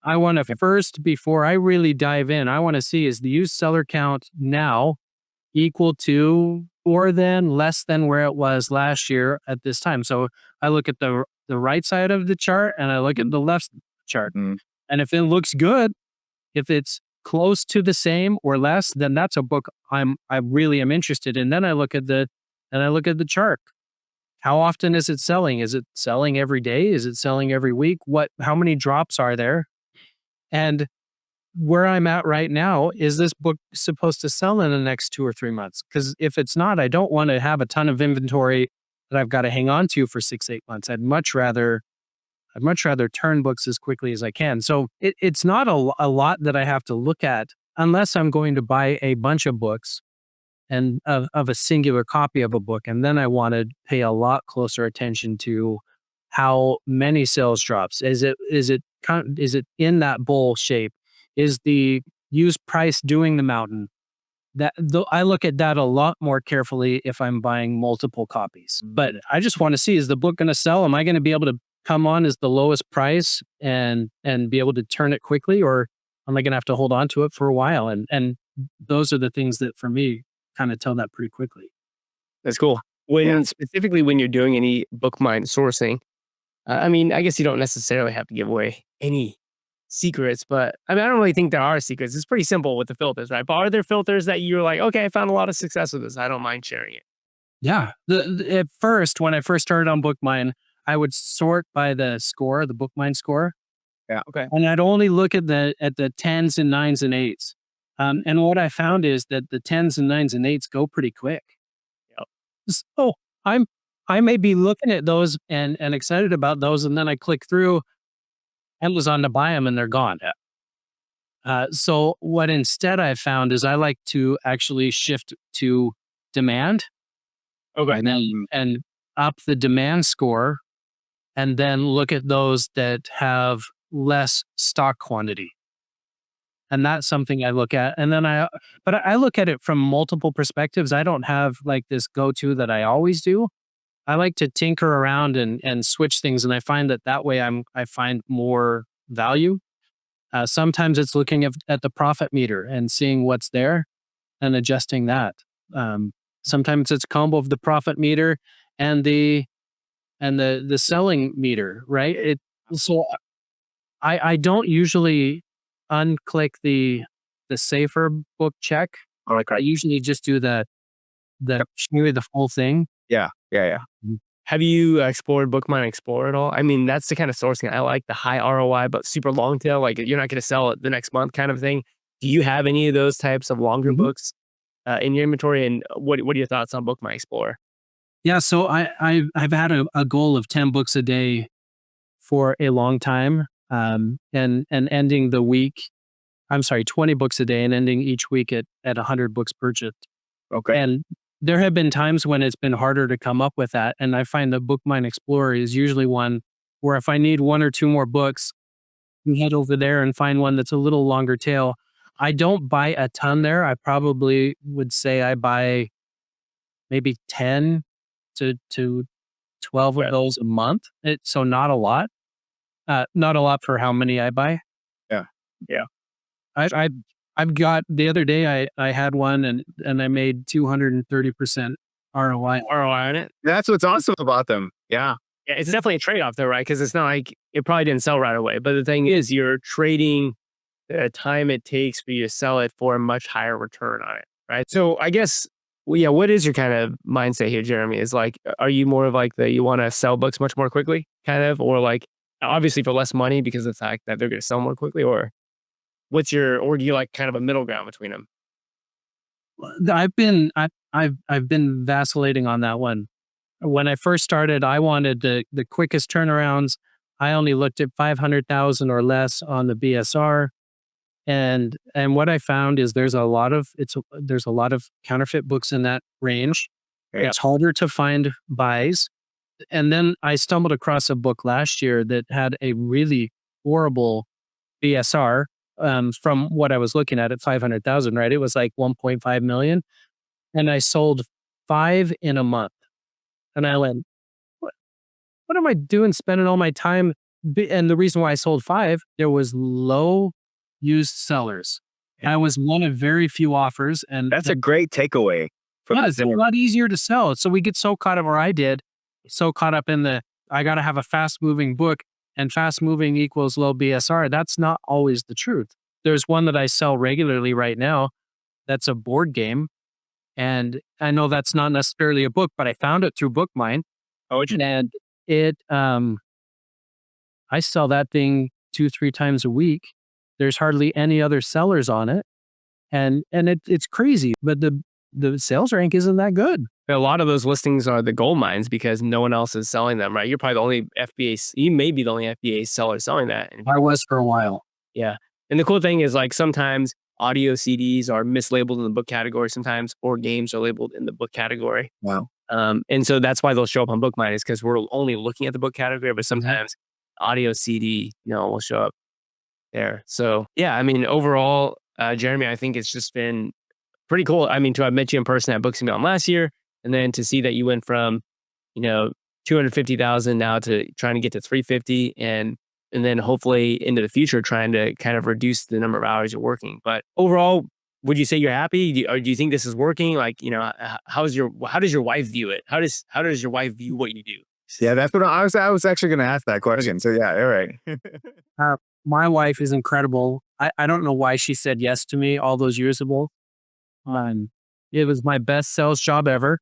I want to first, before I really dive in, I want to see, is the used seller count now equal to or less than where it was last year at this time? So I look at the right side of the chart and I look at the left chart. And if it looks good, if it's close to the same or less, then that's a book I really am interested in. Then I look at the chart. How often is it selling? Is it selling every day? Is it selling every week? How many drops are there? And where I'm at right now, is this book supposed to sell in the next 2 or 3 months? Because if it's not, I don't want to have a ton of inventory that I've got to hang on to for 6, 8 months. I'd much rather turn books as quickly as I can. So it's not a lot that I have to look at unless I'm going to buy a bunch of books and of a singular copy of a book. And then I want to pay a lot closer attention to how many sales drops. Is it in that bowl shape? Is the used price doing the mountain? I look at that a lot more carefully if I'm buying multiple copies. But I just want to see, is the book going to sell? Am I going to be able to come on as the lowest price and be able to turn it quickly, or am I going to have to hold on to it for a while? And those are the things that for me kind of tell that pretty quickly. That's cool. Specifically when you're doing any Bookmine sourcing, I mean, I guess you don't necessarily have to give away any secrets, but I mean, I don't really think there are secrets. It's pretty simple with the filters, right? But are there filters that you're like, okay, I found a lot of success with this, I don't mind sharing it? Yeah. At first, when I first started on Bookmine, I would sort by the score, the Bookmine score. Yeah. Okay. And I'd only look at the 10s and 9s and 8s. And what I found is that the 10s and 9s and 8s go pretty quick. Yep. So I may be looking at those and excited about those, and then I click through Amazon to buy them and they're gone. So what instead I found is I like to actually shift to demand. Okay. And up the demand score, and then look at those that have less stock quantity. And that's something I look at. And then but I look at it from multiple perspectives. I don't have like this go-to that I always do. I like to tinker around and switch things. And I find that way I find more value. Sometimes it's looking at the profit meter and seeing what's there and adjusting that. Sometimes it's a combo of the profit meter and the selling meter, right? So I don't usually unclick the safer book check. I usually just do the full thing. Yeah. Have you explored Bookmine Explorer at all? I mean, that's the kind of sourcing I like, the high ROI, but super long tail. Like you're not going to sell it the next month kind of thing. Do you have any of those types of longer books in your inventory? And what are your thoughts on Bookmine Explorer? Yeah, so I've had a goal of 10 books a day for a long time, and ending the week, 20 books a day, and ending each week at 100 books purchased. Okay. And there have been times when it's been harder to come up with that, and I find the Bookmine Explorer is usually one where if I need 1 or 2 more books, I can head over there and find one that's a little longer tail. I don't buy a ton there. I probably would say I buy maybe 10 to 12 of those a month. So not a lot. Not a lot for how many I buy. Yeah. I've got the other day I had one and I made 230% ROI on it. That's what's awesome about them. Yeah. Yeah, it's definitely a trade-off though, right? Because it's not like it probably didn't sell right away. But the thing is, you're trading the time it takes for you to sell it for a much higher return on it, right? So I guess, what is your kind of mindset here, Jeremy? Is like, are you more of like you want to sell books much more quickly, kind of, or like obviously for less money because of the fact that they're going to sell more quickly, or or do you like kind of a middle ground between them? I've been vacillating on that one. When I first started, I wanted the quickest turnarounds. I only looked at 500,000 or less on the BSR. And what I found is there's a lot of counterfeit books in that range. Yeah. It's harder to find buys. And then I stumbled across a book last year that had a really horrible BSR. From what I was looking at 500,000, right? It was like 1.5 million. And I sold 5 in a month. And I went, what am I doing spending all my time? And the reason why I sold 5, there was low used sellers. I was one of very few offers. And That's a great takeaway. It's a lot easier to sell. So we get so caught up, or I did, so caught up in I got to have a fast moving book, and fast moving equals low BSR. That's not always the truth. There's one that I sell regularly right now. That's a board game. And I know that's not necessarily a book, but I found it through Bookmine. Oh, would you? And it, I sell that thing 2-3 times a week. There's hardly any other sellers on it. And it's crazy, but the sales rank isn't that good. A lot of those listings are the gold mines because no one else is selling them, right? You're probably the only you may be the only FBA seller selling that. And I was for a while. yeah. And the cool thing is like sometimes audio CDs are mislabeled in the book category sometimes, or games are labeled in the book category. Wow. And so that's why they'll show up on Bookmine is because we're only looking at the book category, but sometimes audio CD, will show up there. So yeah, I mean, overall, Jeremy, I think it's just been pretty cool. I mean, to have met you in person at Books and Beyond last year, and then to see that you went from, 250,000 now to trying to get to 350, and then hopefully into the future trying to kind of reduce the number of hours you're working. But overall, would you say you're happy? Or do you think this is working? Like, how does your wife view it? How does your wife view what you do? Yeah, that's what I was actually going to ask that question. So yeah, all right. My wife is incredible. I don't know why she said yes to me all those years ago. It was my best sales job ever.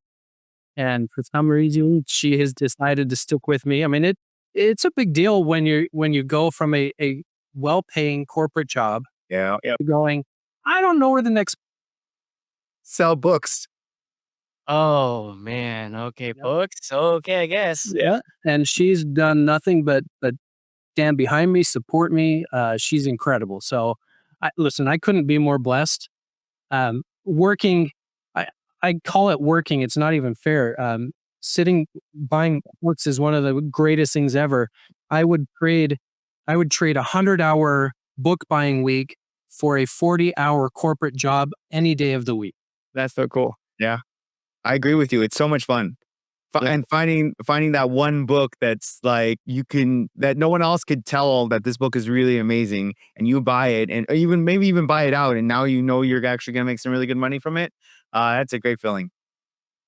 And for some reason, she has decided to stick with me. I mean, it's a big deal when you go from a well-paying corporate job Yeah. to going, I don't know where the next. Sell books. Oh man, okay, books. Okay, I guess. Yeah. And she's done nothing but stand behind me, support me. She's incredible. So listen, I couldn't be more blessed. Working, I call it working. It's not even fair. Buying books is one of the greatest things ever. I would trade a 100-hour book buying week for a 40-hour corporate job any day of the week. That's so cool. Yeah, I agree with you. It's so much fun. And finding that one book that's like that no one else could tell that this book is really amazing, and you buy it, and maybe even buy it out, and now you're actually gonna make some really good money from it. That's a great feeling.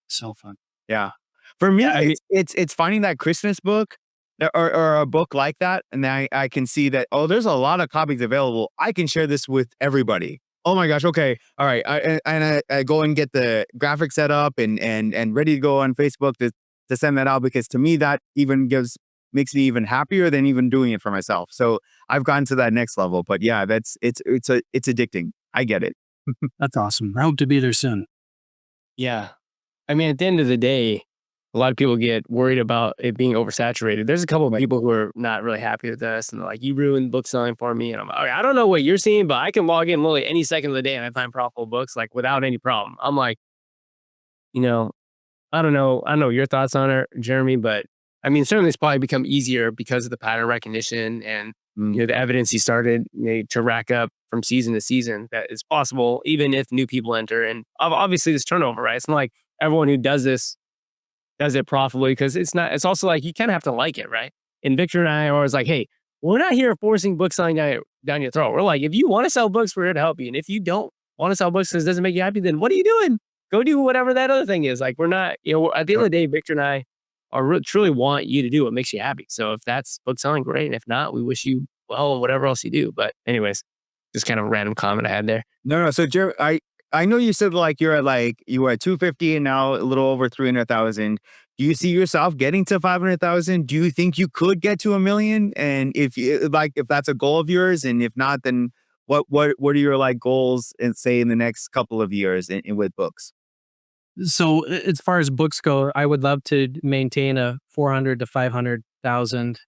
So fun. Yeah, for me, it's finding that Christmas book or a book like that, and I can see that there's a lot of copies available. I can share this with everybody. Oh my gosh. Okay. All right. I go and get the graphic set up and ready to go on Facebook to send that out, because to me, that even makes me even happier than even doing it for myself. So I've gotten to that next level, but yeah, it's addicting. I get it. That's awesome. I hope to be there soon. Yeah. I mean, at the end of the day, a lot of people get worried about it being oversaturated. There's a couple of people who are not really happy with us, and they're like, you ruined book selling for me. And I'm like, I don't know what you're seeing, but I can log in literally any second of the day and I find profitable books like without any problem. I'm like, I don't know. I don't know your thoughts on it, Jeremy, but I mean, certainly it's probably become easier because of the pattern recognition and the evidence you started to rack up from season to season that is possible, even if new people enter. And obviously this turnover, right? It's not like everyone who does this does it profitably, because it's also like you kind of have to like it, right? And Victor and I are always like, hey, we're not here forcing book selling down your throat. We're like, if you want to sell books, we're here to help you. And if you don't want to sell books because it doesn't make you happy, then what are you doing? Go do whatever that other thing is. Like, we're not, at the end of the day, Victor and I truly want you to do what makes you happy. So if that's book selling, great. And if not, we wish you well, whatever else you do. But anyways, just kind of a random comment I had there. No. So I know you said like you were at 250 and now a little over 300,000. Do you see yourself getting to 500,000? Do you think you could get to 1 million? And if that's a goal of yours, and if not, then what are your like goals and say in the next couple of years with books? So as far as books go, I would love to maintain a 400 to 500,000.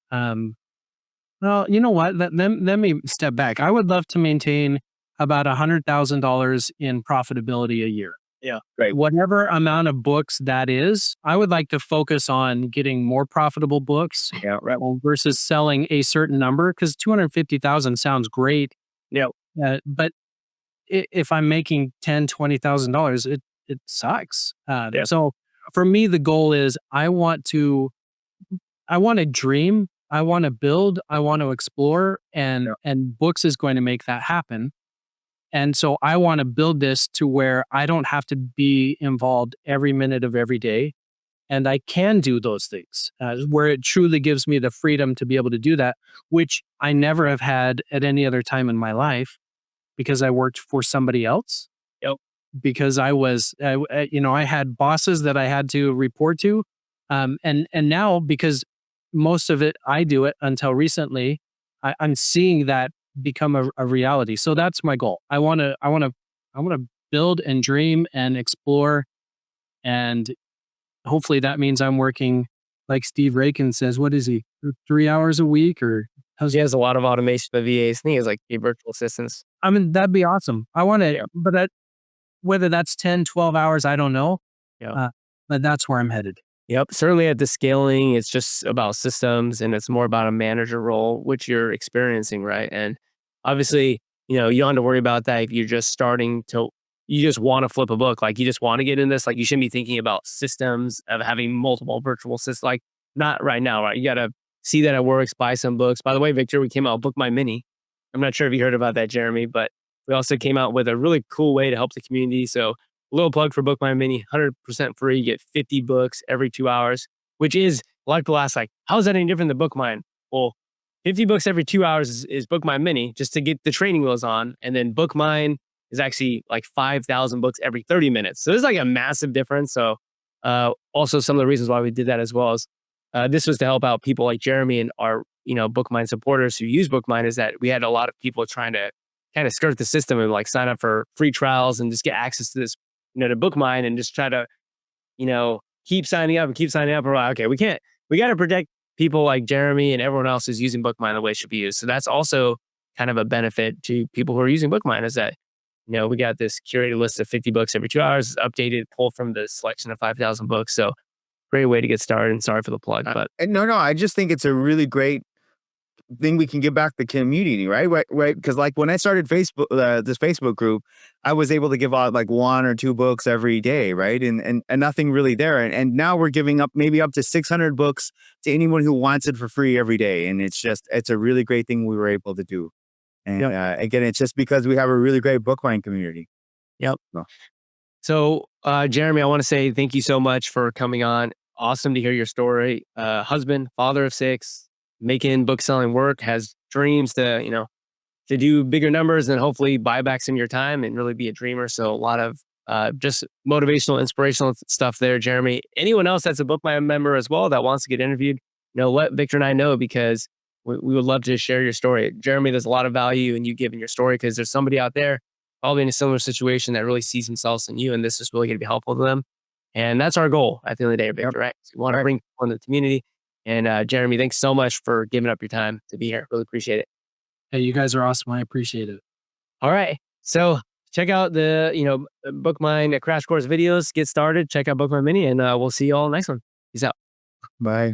Well, you know what? Let me step back. I would love to maintain about $100,000 in profitability a year. Yeah. Great. Whatever amount of books that is, I would like to focus on getting more profitable books. Yeah. Right. Versus selling a certain number, because 250,000 sounds great. Yeah. But if I'm making $10,000, $20,000, it sucks. So for me, the goal is I want to dream, I want to build, I want to explore, and books is going to make that happen. And so I want to build this to where I don't have to be involved every minute of every day. And I can do those things where it truly gives me the freedom to be able to do that, which I never have had at any other time in my life, because I worked for somebody else. Yep. Because I had bosses that I had to report to. And now, because most of it, I do it until recently, I'm seeing that become a reality. So that's my goal. I want to build and dream and explore. And hopefully that means I'm working, like Steve Rakin says, what is he, 3 hours a week, or He has a lot of automation of VAs. I think it's like virtual assistants. I mean, that'd be awesome. I want to, but whether that's 10, 12 hours, I don't know. Yeah. But that's where I'm headed. Yep. Certainly at the scaling, it's just about systems and it's more about a manager role, which you're experiencing, right? And obviously, you don't have to worry about that if you're just starting to, you just want to flip a book. Like you just want to get in this. Like you shouldn't be thinking about systems of having multiple virtual systems. Like not right now, right? You got to see that it works, buy some books. By the way, Victor, we came out with Bookmine Mini. I'm not sure if you heard about that, Jeremy, but we also came out with a really cool way to help the community. So a little plug for Bookmine Mini, 100% free. You get 50 books every 2 hours, which is a lot of people ask, like, how is that any different than Bookmine? Well, 50 books every 2 hours is Bookmine Mini, just to get the training wheels on. And then Bookmine is actually like 5,000 books every 30 minutes. So there's like a massive difference. So also some of the reasons why we did that as well is this was to help out people like Jeremy and our Bookmine supporters who use Bookmine, is that we had a lot of people trying to kind of skirt the system and like sign up for free trials and just get access to this, to Bookmine and just try to, keep signing up and keep signing up. We're like, okay, we got to protect people like Jeremy and everyone else who's using Bookmine the way it should be used. So that's also kind of a benefit to people who are using Bookmine, is that, we got this curated list of 50 books every 2 hours, updated, pulled from the selection of 5,000 books. So great way to get started. And sorry for the plug, but no, I just think it's a really great thing we can give back the community, right? Because like when I started Facebook, this Facebook group, I was able to give out like 1 or 2 books every day, right? And nothing really there. And now we're giving up maybe up to 600 books to anyone who wants it for free every day. And it's a really great thing we were able to do. And again, it's just because we have a really great Bookmine community. Yep. So, Jeremy, I want to say thank you so much for coming on. Awesome to hear your story. Husband, father of 6, making book selling work, has dreams to, to do bigger numbers and hopefully buy back some of your time and really be a dreamer. So a lot of just motivational, inspirational stuff there, Jeremy. Anyone else that's a Bookmine member as well that wants to get interviewed, let Victor and I know, because we would love to share your story. Jeremy, there's a lot of value in you giving your story, because there's somebody out there probably in a similar situation that really sees themselves in you, and this is really going to be helpful to them. And that's our goal at the end of the day, Victor, right? So we want to bring people into the community. And Jeremy, thanks so much for giving up your time to be here. Really appreciate it. Hey, you guys are awesome. I appreciate it. All right. So check out the, Bookmine Crash Course videos. Get started. Check out Bookmine Mini, and we'll see you all next one. Peace out. Bye.